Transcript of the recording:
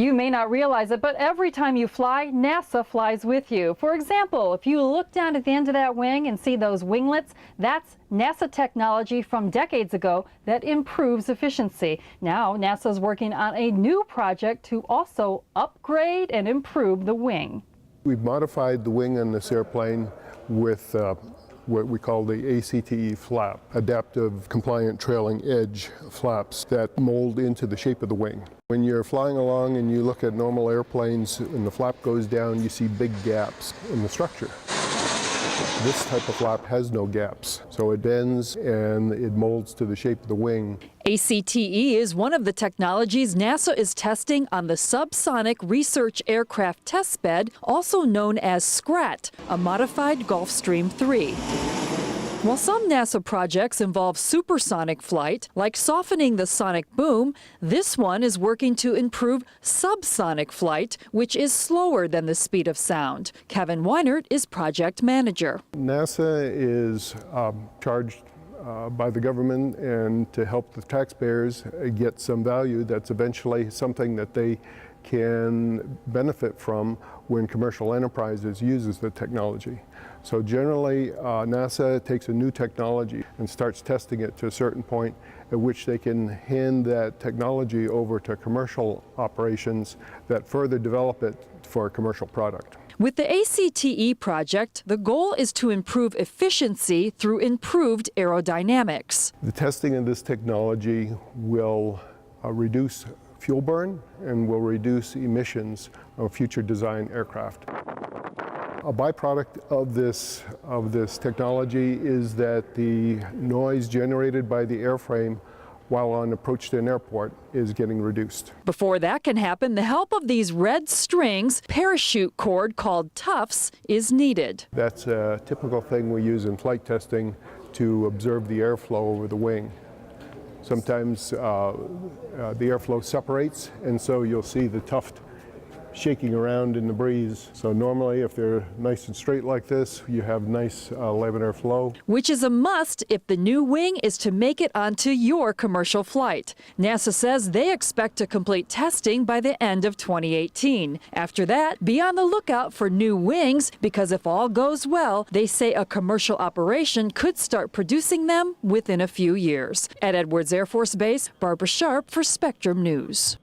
You may not realize it, but every time you fly, NASA flies with you. For example, if you look down at the end of that wing and see those winglets, that's NASA technology from decades ago that improves efficiency. Now, NASA is working on a new project to also upgrade and improve the wing. We've modified the wing on this airplane with what we call the ACTE flap, adaptive compliant trailing edge flaps that mold into the shape of the wing. When you're flying along and you look at normal airplanes and the flap goes down, you see big gaps in the structure. This type of flap has no gaps, so it bends and it molds to the shape of the wing. ACTE is one of the technologies NASA is testing on the SubsoniC research aircraft testbed, also known as SCRAT, a modified Gulfstream 3. While some NASA projects involve supersonic flight, like softening the sonic boom, this one is working to improve subsonic flight, which is slower than the speed of sound. Kevin Weinert is project manager. NASA is charged by the government and to help the taxpayers get some value that's eventually something that they can benefit from when commercial enterprises uses the technology. So generally, NASA takes a new technology and starts testing it to a certain point at which they can hand that technology over to commercial operations that further develop it for a commercial product. With the ACTE project, the goal is to improve efficiency through improved aerodynamics. The testing of this technology will reduce fuel burn and will reduce emissions of future design aircraft. A byproduct of this technology is that the noise generated by the airframe while on approach to an airport is getting reduced. Before that can happen, the help of these red strings, parachute cord called tufts, is needed. That's a typical thing we use in flight testing to observe the airflow over the wing. Sometimes the airflow separates, and so you'll see the tuft shaking around in the breeze. So normally, if they're nice and straight like this, you have nice laminar flow. Which is a must if the new wing is to make it onto your commercial flight. NASA says they expect to complete testing by the end of 2018. After that, be on the lookout for new wings, because if all goes well, they say a commercial operation could start producing them within a few years. At Edwards Air Force Base, Barbara Sharp for Spectrum News.